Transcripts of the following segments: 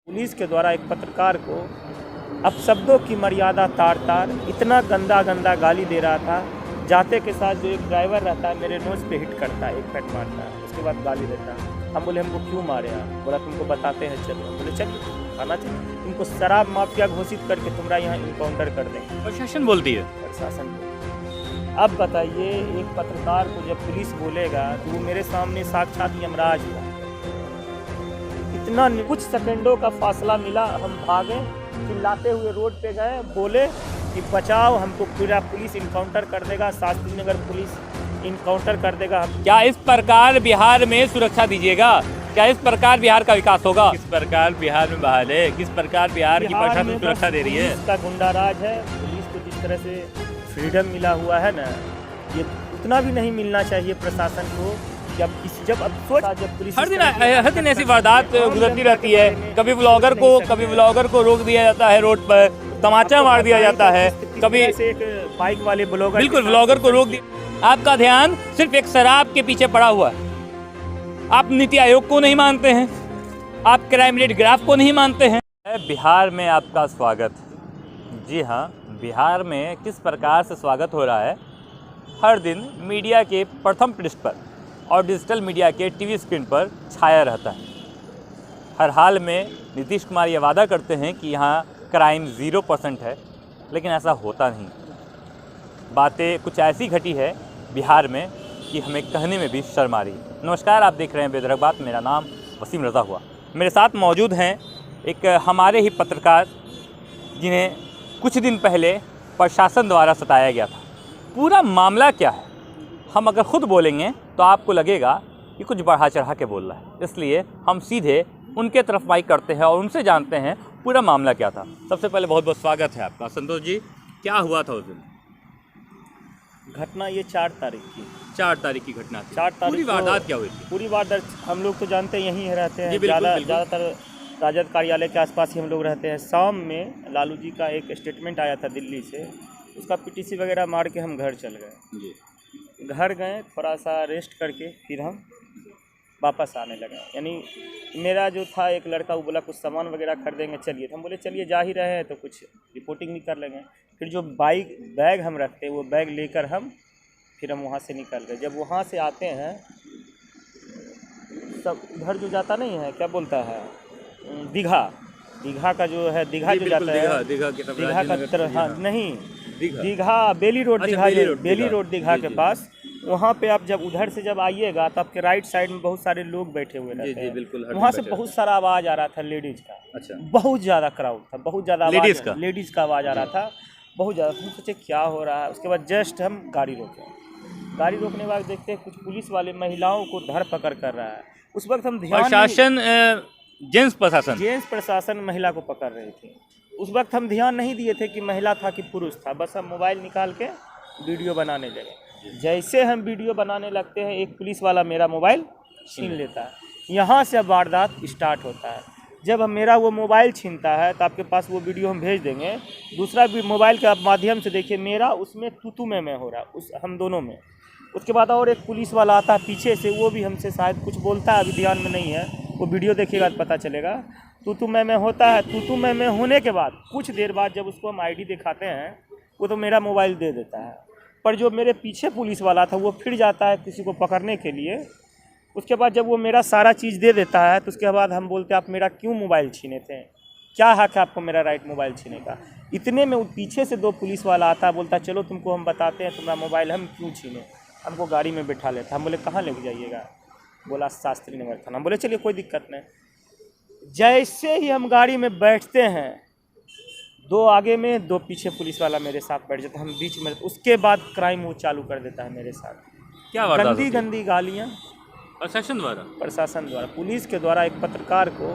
Police के द्वारा एक पत्रकार को अपशब्दों की मर्यादा तार तार इतना गंदा गंदा गाली दे रहा था। जाते के साथ जो एक ड्राइवर रहता है मेरे नोज पे हिट करता है, एक फट मारता है, उसके बाद गाली देता है। हम बोले हमको क्यों मारे आप? बोला तुमको बताते हैं चलो। हम बोले चलिए खाना चाहिए, तुमको शराब माफिया घोषित करके तुम्हारा यहाँ इनकाउंटर कर देंगे। प्रशासन बोलती है। प्रशासन अब बताइए, एक पत्रकार को जब पुलिस बोलेगा तो वो मेरे सामने साक्षात यमराज हुआ। इतना कुछ सेकंडों का फासला मिला, हम भागे, चिल्लाते हुए रोड पे गए, बोले कि बचाओ हमको, पूरा पुलिस इनकाउंटर कर देगा, शास्त्री नगर पुलिस इनकाउंटर कर देगा। क्या इस प्रकार बिहार में सुरक्षा दीजिएगा? क्या इस प्रकार बिहार का विकास होगा? किस प्रकार बिहार में बहाल है? किस प्रकार बिहार की प्रशासन सुरक्षा दे रही है? पुलिस का गुंडाराज है। पुलिस को जिस तरह से फ्रीडम मिला हुआ है ना, ये उतना भी नहीं मिलना चाहिए प्रशासन को। जब पुलिस हर दिन ऐसी वारदात गुजरती रहती है। कभी ब्लॉगर को रोक दिया जाता है रोड पर, तमाचा मार दिया जाता है। कभी एक बाइक वाले ब्लॉगर, बिल्कुल ब्लॉगर को रोक दिया। आपका ध्यान सिर्फ एक शराब के पीछे पड़ा हुआ है। आप नीति आयोग को नहीं मानते हैं, आप क्राइम रेट ग्राफ को नहीं मानते हैं। बिहार में आपका स्वागत। जी हाँ, बिहार में किस प्रकार से स्वागत हो रहा है, हर दिन मीडिया के प्रथम पृष्ठ पर और डिजिटल मीडिया के टीवी स्क्रीन पर छाया रहता है। हर हाल में नीतीश कुमार ये वादा करते हैं कि यहाँ क्राइम 0% है, लेकिन ऐसा होता नहीं। बातें कुछ ऐसी घटी है बिहार में कि हमें कहने में भी शर्म आ रही है। नमस्कार, आप देख रहे हैं बेधड़क बात। मेरा नाम वसीम रज़ा हुआ। मेरे साथ मौजूद हैं एक हमारे ही पत्रकार, जिन्हें कुछ दिन पहले प्रशासन द्वारा सताया गया था। पूरा मामला क्या है, हम अगर ख़ुद बोलेंगे तो आपको लगेगा कि कुछ बढ़ा चढ़ा के बोल रहा है। इसलिए हम सीधे उनके तरफ माइक करते हैं और उनसे जानते हैं पूरा मामला क्या था। सबसे पहले बहुत बहुत स्वागत है आपका। संतोष जी, क्या हुआ था उस दिन? घटना ये 4 तारीख की 4 तारीख की घटना थी। 4 तारीख पूरी वारदात क्या हुई थी? पूरी वारदात हम लोग तो जानते हैं, यहीं रहते हैं। बिल्कुल। ज़्यादातर राजद कार्यालय के आसपास ही हम लोग रहते हैं। शाम में लालू जी का एक स्टेटमेंट आया था दिल्ली से, उसका पीटीसी वगैरह मार के हम घर चल गए जी। घर गए, थोड़ा सा रेस्ट करके फिर हम वापस आने लगे। यानी मेरा जो था एक लड़का, वो बोला कुछ सामान वगैरह खरीदेंगे चलिए, तो हम बोले चलिए जा ही रहे हैं तो कुछ रिपोर्टिंग भी कर लेंगे। फिर जो बैग हम रखते हैं वो बैग लेकर हम वहाँ से निकल गए। जब वहाँ से आते हैं सब उधर जो जाता नहीं है, क्या बोलता है, दीघा का जो है, दीघा जो जाता है, दीघा का तरफ, हाँ नहीं, दीघा बेली रोड, बेली रोड दीघा के पास, वहाँ पे आप जब उधर से जब आइएगा तो आपके राइट साइड में बहुत सारे लोग बैठे हुए रहते हैं। बिल्कुल। वहाँ से बहुत सारा आवाज़ आ रहा था लेडीज़ का। अच्छा। बहुत ज़्यादा क्राउड था, बहुत ज़्यादा लेडीज़ का आवाज़ आ रहा था, बहुत ज़्यादा। हम सोचे क्या हो रहा है। उसके बाद जस्ट हम गाड़ी रोके। गाड़ी रोकने के बाद देखते हैं कुछ पुलिस वाले महिलाओं को धर पकड़ कर रहा है। उस वक्त हम जेंट्स प्रशासन महिला को पकड़ रहे थे। उस वक्त हम ध्यान नहीं दिए थे कि महिला था कि पुरुष था, बस हम मोबाइल निकाल के वीडियो बनाने लगे। जैसे हम वीडियो बनाने लगते हैं, एक पुलिस वाला मेरा मोबाइल छीन लेता है। यहाँ से अब वारदात स्टार्ट होता है। जब हम मेरा वो मोबाइल छीनता है तो आपके पास वो वीडियो हम भेज देंगे। दूसरा भी मोबाइल के माध्यम से देखिए, मेरा उसमें तू में हो रहा है, हम दोनों में। उसके बाद और एक पुलिस वाला आता है पीछे से, वो भी हमसे शायद कुछ बोलता है, अभी ध्यान में नहीं है, वो वीडियो देखिएगा तो पता चलेगा। तू में होता है। तू में होने के बाद कुछ देर बाद जब उसको हम आईडी दिखाते हैं, वो तो मेरा मोबाइल दे देता है। पर जो मेरे पीछे पुलिस वाला था वो फिर जाता है किसी को पकड़ने के लिए। उसके बाद जब वो मेरा सारा चीज़ दे देता है तो उसके बाद हम बोलते हैं आप मेरा क्यों मोबाइल छीने थे, क्या हक है आपको मेरा राइट मोबाइल छीने का। इतने में पीछे से 2 पुलिस वाला आता है, बोलता है चलो तुमको हम बताते हैं तुम्हारा मोबाइल हम क्यों छीने। हमको गाड़ी में बिठा लेता। हम बोले कहाँ लेके जाइएगा? बोला शास्त्री नगर थाना। बोले चलिए कोई दिक्कत नहीं। जैसे ही हम गाड़ी में बैठते हैं, 2 आगे में 2 पीछे पुलिस वाला मेरे साथ बैठ जाता है, हम बीच में। उसके बाद क्राइम वो चालू कर देता है मेरे साथ। क्या गंदी गालियाँ प्रशासन द्वारा पुलिस के द्वारा एक पत्रकार को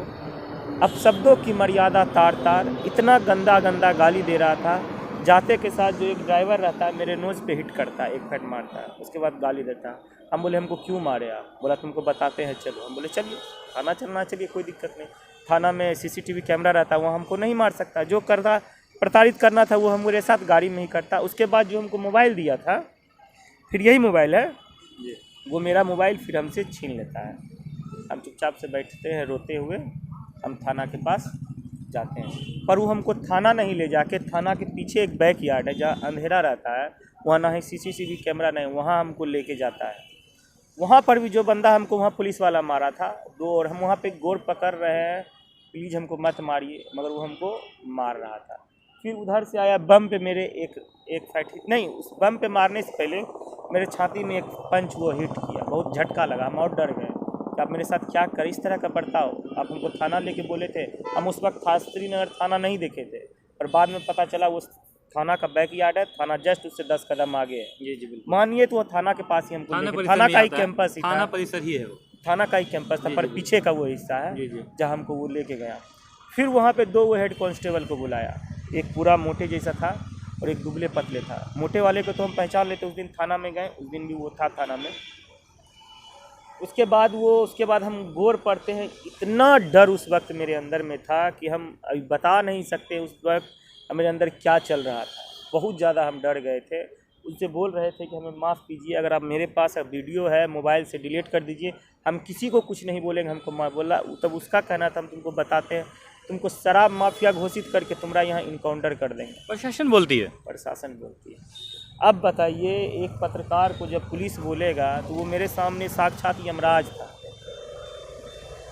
अपशब्दों की मर्यादा तार तार इतना गंदा गाली दे रहा था। जाते के साथ जो एक ड्राइवर रहता है मेरे नोज पे हिट करता है, एक फट मारता है, उसके बाद गाली देता है। हम बोले हमको क्यों मारे आप? बोला तुमको बताते हैं चलो। हम बोले चलिए थाना चलना, चलिए कोई दिक्कत नहीं। थाना में CCTV कैमरा रहता है, वो हमको नहीं मार सकता। जो करता प्रताड़ित करना था वो हमारे साथ गाड़ी में ही करता। उसके बाद जो हमको मोबाइल दिया था, फिर यही मोबाइल है, वो मेरा मोबाइल फिर हमसे छीन लेता है। हम चुपचाप से बैठते हैं रोते हुए, हम थाना के पास जाते हैं, पर वो हमको थाना नहीं ले जाके, थाना के पीछे एक बैक यार्ड है जहाँ अंधेरा रहता है, वहाँ ना ही CCTV कैमरा नहीं, वहाँ हमको लेके जाता है। वहाँ पर भी जो बंदा हमको वहाँ पुलिस वाला मारा था दो, और हम वहाँ पे गोर पकड़ रहे हैं, प्लीज़ हमको मत मारिए, मगर वो हमको मार रहा था। फिर उधर से आया बम पे मेरे एक फाइट नहीं, उस बम पे मारने से पहले मेरे छाती में एक पंच वो हिट किया, बहुत झटका लगा, हम और डर गए कि आप मेरे साथ क्या कर, इस तरह का बर्ताव। आप हमको थाना लेके बोले थे, हम उस वक्त शास्त्री नगर थाना नहीं देखे थे, पर बाद में पता चला वो थाना का बैक यार्ड है, थाना जस्ट उससे 10 कदम आगे है। जी जी बिल्कुल। मानिए तो वो थाना के पास ही हमको थाना का ही कैंपस ही था, थाना परिसर ही है वो, थाना का ही कैंपस था, पर पीछे का वो हिस्सा है जहाँ हमको वो लेके गया। फिर वहाँ पे 2 हेड कांस्टेबल को बुलाया, एक पूरा मोटे जैसा था और एक दुबले पतले था। मोटे वाले को तो हम पहचान लेते, उस दिन थाना में गए, उस दिन भी वो था थाना में। उसके बाद हम गौर पड़ते हैं, इतना डर उस वक्त मेरे अंदर में था कि हम अभी बता नहीं सकते उस वक्त मेरे अंदर क्या चल रहा था। बहुत ज़्यादा हम डर गए थे। उनसे बोल रहे थे कि हमें माफ़ कीजिए, अगर आप मेरे पास वीडियो है मोबाइल से डिलीट कर दीजिए, हम किसी को कुछ नहीं बोलेंगे। हमको बोला, तब उसका कहना था हम तुमको बताते हैं, तुमको शराब माफिया घोषित करके तुम्हारा यहाँ इनकाउंटर कर देंगे। प्रशासन बोलती है, प्रशासन बोलती है। अब बताइए, एक पत्रकार को जब पुलिस बोलेगा तो वो मेरे सामने साक्षात यमराज था।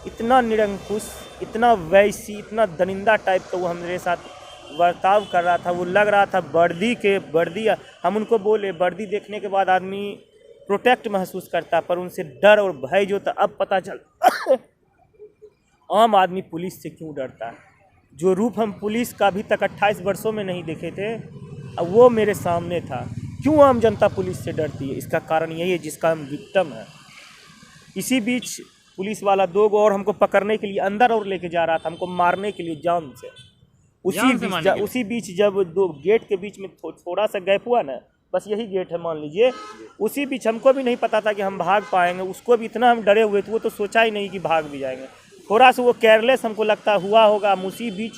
इतना निरंकुश, इतना वैसी, इतना दरिंदा टाइप का वो मेरे साथ बर्ताव कर रहा था। वो लग रहा था वर्दी हम उनको बोले, वर्दी देखने के बाद आदमी प्रोटेक्ट महसूस करता, पर उनसे डर और भय जो था अब पता चल आम आदमी पुलिस से क्यों डरता है। जो रूप हम पुलिस का अभी तक 28 वर्षों में नहीं देखे थे, अब वो मेरे सामने था। क्यों आम जनता पुलिस से डरती है? इसका कारण यही है जिसका हम विक्टिम हैं। इसी बीच पुलिस वाला 2 और हमको पकड़ने के लिए अंदर और लेके जा रहा था, हमको मारने के लिए जान से। उसी बीच जब 2 गेट के बीच में थोड़ा सा गैप हुआ ना, बस यही गेट है मान लीजिए, उसी बीच हमको भी नहीं पता था कि हम भाग पाएंगे। उसको भी इतना हम डरे हुए थे, वो तो सोचा ही नहीं कि भाग भी जाएंगे। थोड़ा सा वो केयरलेस हमको लगता हुआ होगा। उसी बीच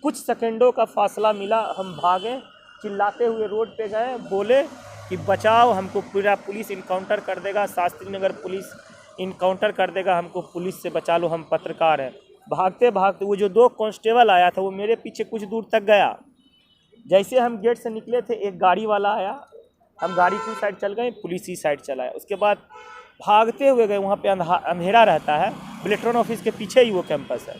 कुछ सेकंडों का फासला मिला, हम भागे, चिल्लाते हुए रोड पे गए, बोले कि बचाओ, हमको पूरा पुलिस इनकाउंटर कर देगा, शास्त्री नगर पुलिस इनकाउंटर कर देगा, हमको पुलिस से बचा लो, हम पत्रकार हैं। भागते भागते वो जो 2 कांस्टेबल आया था वो मेरे पीछे कुछ दूर तक गया। जैसे हम गेट से निकले थे, एक गाड़ी वाला आया, हम गाड़ी की साइड चल गए, पुलिस ही साइड चला आया। उसके बाद भागते हुए गए, वहाँ पे अंधेरा रहता है, बिलेट्रॉन ऑफिस के पीछे ही वो कैंपस है।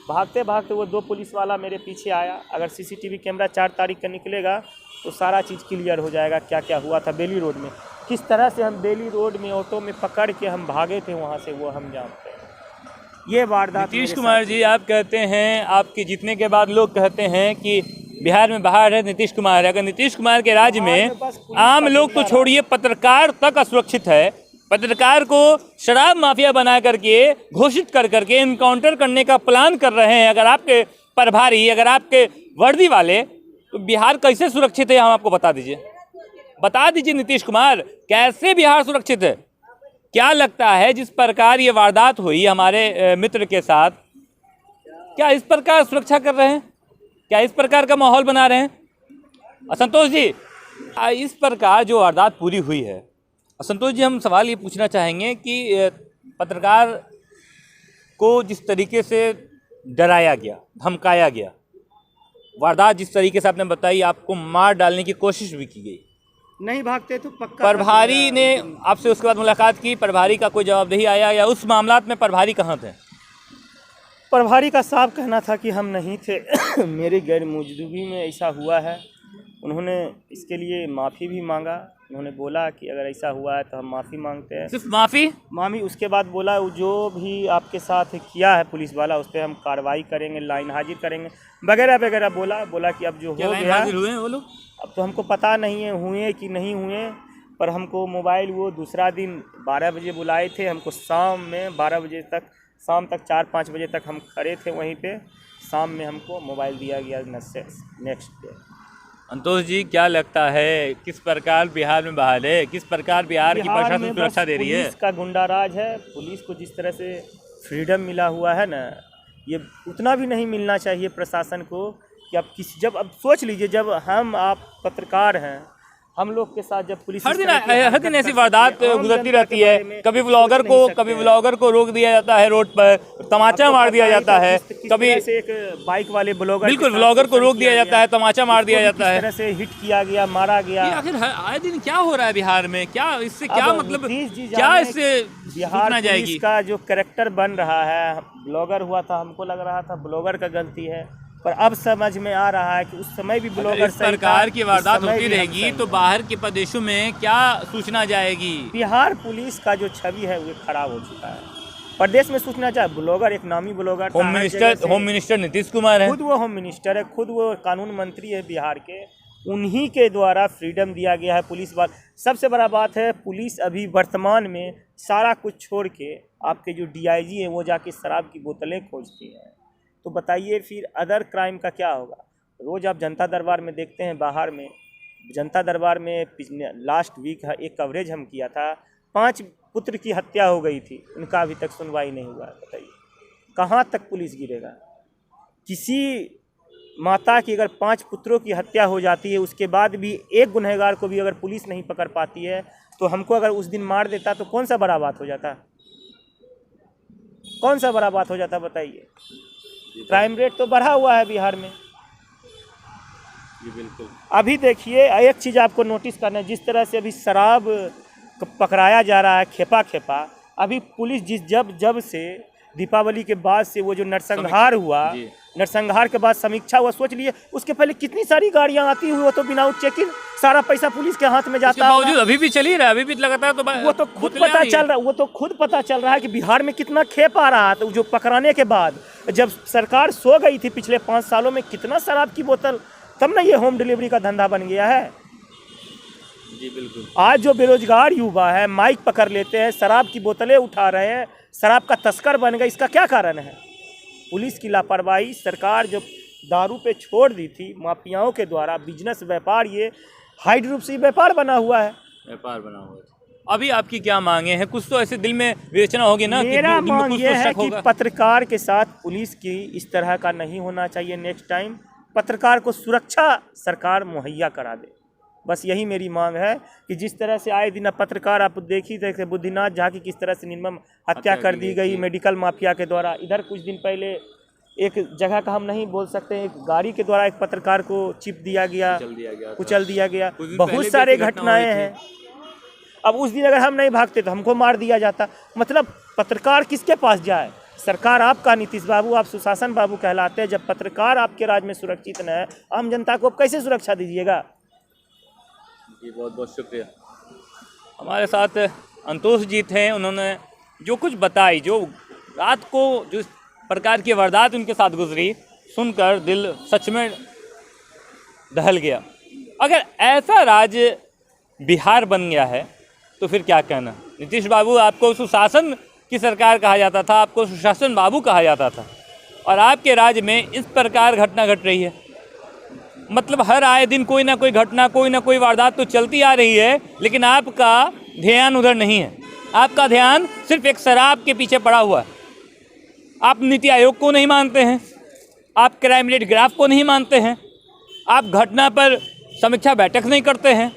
भागते भागते वो 2 पुलिस वाला मेरे पीछे आया। अगर CCTV कैमरा 4 तारीख का निकलेगा तो सारा चीज़ क्लियर हो जाएगा, क्या क्या हुआ था बेली रोड में, किस तरह से हम बेली रोड में ऑटो में पकड़ के हम भागे थे वहाँ से, वो हम जानते हैं। ये वारदात नीतीश कुमार जी, आप कहते हैं, आपके जीतने के बाद लोग कहते हैं कि बिहार में बाहर है नीतीश कुमार है। अगर नीतीश कुमार के राज्य में आम लोग तो छोड़िए, पत्रकार तक असुरक्षित है। पत्रकार को शराब माफिया बना करके घोषित कर करके इनकाउंटर करने का प्लान कर रहे हैं। अगर आपके प्रभारी, अगर आपके वर्दी वाले, तो बिहार कैसे सुरक्षित है? हम आपको बता दीजिए नीतीश कुमार, कैसे बिहार सुरक्षित है? क्या लगता है जिस प्रकार ये वारदात हुई हमारे मित्र के साथ, क्या इस प्रकार सुरक्षा कर रहे हैं? क्या इस प्रकार का माहौल बना रहे हैं? असंतोष जी, इस प्रकार जो वारदात पूरी हुई है, असंतोष जी, हम सवाल ये पूछना चाहेंगे कि पत्रकार को जिस तरीके से डराया गया, धमकाया गया, वारदात जिस तरीके से आपने बताई, आपको मार डालने की कोशिश भी की गई, नहीं भागते तो पक्का। प्रभारी ने आपसे उसके बाद मुलाकात की, प्रभारी का कोई जवाब नहीं आया, या उस मामलात में प्रभारी कहाँ थे? प्रभारी का साफ कहना था कि हम नहीं थे। मेरी गैर मौजूदगी में ऐसा हुआ है। उन्होंने इसके लिए माफ़ी भी मांगा। उन्होंने बोला कि अगर ऐसा हुआ है तो हम माफ़ी मांगते हैं। सिर्फ माफ़ी? उसके बाद बोला जो भी आपके साथ किया है पुलिस वाला, उस पर हम कार्रवाई करेंगे, लाइन हाजिर करेंगे, वगैरह वगैरह। बोला कि अब जो हो गया, हुए हैं वो लोग, अब तो हमको पता नहीं है हुए कि नहीं हुए, पर हमको मोबाइल वो दूसरा दिन 12 बजे बुलाए थे। हमको शाम में 12 बजे तक, शाम तक 4-5 बजे तक हम खड़े थे वहीं पे। शाम में हमको मोबाइल दिया गया नेक्स्ट डे। संतोष जी, क्या लगता है किस प्रकार बिहार में बहाल है, किस प्रकार बिहार की प्रशासन सुरक्षा दे रही है? पुलिस का गुंडाराज है। पुलिस को जिस तरह से फ्रीडम मिला हुआ है ना, ये उतना भी नहीं मिलना चाहिए प्रशासन को। कि अब सोच लीजिए, जब हम आप पत्रकार हैं, हम लोग के साथ जब पुलिस हर दिन ऐसी वारदात गुजरती रहती है। कभी व्लॉगर को रोक दिया जाता है रोड पर, तमाचा मार दिया जाता है, कभी से एक बाइक वाले ब्लॉगर, बिल्कुल ब्लॉगर को रोक दिया जाता है, तमाचा मार दिया जाता है, तरह से हिट किया गया, मारा गया। आखिर आए दिन क्या हो रहा है बिहार में? क्या इससे क्या मतलब, क्या इससे बिहार जाएगी? पुलिस का जो कैरेक्टर बन रहा है, ब्लॉगर हुआ था, हमको लग रहा था ब्लॉगर का गलती है, पर अब समझ में आ रहा है कि उस समय भी ब्लॉगर इस प्रकार की वारदात होती रहेगी तो बाहर के प्रदेशों में क्या सूचना जाएगी? बिहार पुलिस का जो छवि है वो खराब हो चुका है। प्रदेश में सूचना चाहे ब्लॉगर, एक नामी blogger, home minister Nitish Kumar है, खुद वो होम मिनिस्टर है, खुद वो कानून मंत्री है बिहार के, उन्हीं के द्वारा फ्रीडम दिया गया है पुलिस वाल। सबसे बड़ा बात है, पुलिस अभी वर्तमान में सारा कुछ छोड़ के आपके जो DIG है वो जाके शराब की बोतलें खोजती हैं, तो बताइए फिर अदर क्राइम का क्या होगा? रोज़ आप जनता दरबार में देखते हैं, बाहर में जनता दरबार में लास्ट वीक एक कवरेज हम किया था, 5 पुत्र की हत्या हो गई थी, उनका अभी तक सुनवाई नहीं हुआ है। बताइए कहाँ तक पुलिस गिरेगा? किसी माता की अगर 5 पुत्रों की हत्या हो जाती है, उसके बाद भी एक गुनहगार को भी अगर पुलिस नहीं पकड़ पाती है, तो हमको अगर उस दिन मार देता तो कौन सा बड़ा बात हो जाता? कौन सा बड़ा बात हो जाता बताइए? क्राइम रेट तो बढ़ा हुआ है बिहार में। जी बिल्कुल। अभी देखिए एक चीज़ आपको नोटिस करना है, जिस तरह से अभी शराब पकड़ाया जा रहा है खेपा खेपा, अभी पुलिस जब से दीपावली के बाद से वो जो नरसंहार हुआ, नरसंहार के बाद समीक्षा हुआ, सोच लिए उसके पहले कितनी सारी गाड़ियां आती हुई, वो तो बिना चेकिंग सारा पैसा पुलिस के हाथ में जाता है। अभी भी चल ही रहा है, अभी भी लगातार, तो वो तो खुद पता चल रहा है कि बिहार में कितना खेप आ रहा था। जो पकड़ाने के बाद जब सरकार सो गई थी पिछले 5 सालों में, कितना शराब की बोतल, तब ना ये होम डिलीवरी का धंधा बन गया है। जी बिल्कुल। आज जो बेरोजगार युवा है माइक पकड़ लेते हैं, शराब की बोतलें उठा रहे हैं, शराब का तस्कर बन गए, इसका क्या कारण है? पुलिस की लापरवाही। सरकार जो दारू पे छोड़ दी थी, माफियाओं के द्वारा बिजनेस व्यापार, ये हाइड रूप से व्यापार बना हुआ है, अभी आपकी क्या मांगे हैं? कुछ तो ऐसे दिल में विवेचना होगी ना? मेरा मांग ये है कि पत्रकार के साथ पुलिस की इस तरह का नहीं होना चाहिए। नेक्स्ट टाइम पत्रकार को सुरक्षा सरकार मुहैया करा दे, बस यही मेरी मांग है। कि जिस तरह से आए दिन पत्रकार, आप देख ही थे बुद्धिनाथ झा की किस तरह से निर्मम हत्या कर दी गई मेडिकल माफिया के द्वारा। इधर कुछ दिन पहले एक जगह का हम नहीं बोल सकते, एक गाड़ी के द्वारा एक पत्रकार को चिप दिया गया, कुचल दिया गया। बहुत सारे घटनाएं हैं। अब उस दिन अगर हम नहीं भागते तो हमको मार दिया जाता। मतलब पत्रकार किसके पास जाए? सरकार आपका, नीतीश बाबू आप सुशासन बाबू कहलाते हैं। जब पत्रकार आपके राज्य में सुरक्षित न है, आम जनता को आप कैसे सुरक्षा दीजिएगा? जी बहुत बहुत शुक्रिया। हमारे साथ अंतोष जी थे, उन्होंने जो कुछ बताई, जो रात को जिस प्रकार की वारदात उनके साथ गुजरी, सुनकर दिल सच में दहल गया। अगर ऐसा राज्य बिहार बन गया है तो फिर क्या कहना। नीतीश बाबू, आपको सुशासन की सरकार कहा जाता था, आपको सुशासन बाबू कहा जाता था, और आपके राज्य में इस प्रकार घटना घट रही है। मतलब हर आए दिन कोई ना कोई घटना, कोई ना कोई वारदात तो चलती आ रही है, लेकिन आपका ध्यान उधर नहीं है। आपका ध्यान सिर्फ एक शराब के पीछे पड़ा हुआ है। आप नीति आयोग को नहीं मानते हैं, आप क्राइम रेट ग्राफ को नहीं मानते हैं, आप घटना पर समीक्षा बैठक नहीं करते हैं।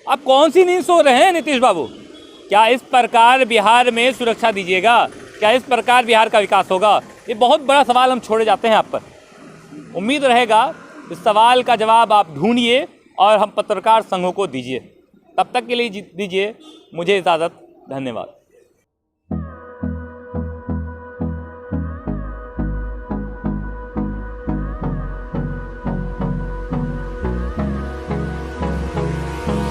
आप कौन सी नींद सो रहे हैं नीतीश बाबू? क्या इस प्रकार बिहार में सुरक्षा दीजिएगा? क्या इस प्रकार बिहार का विकास होगा? ये बहुत बड़ा सवाल हम छोड़े जाते हैं आप पर। उम्मीद रहेगा इस सवाल का जवाब आप ढूंढिए और हम पत्रकार संघों को दीजिए। तब तक के लिए दीजिए मुझे इजाज़त। धन्यवाद।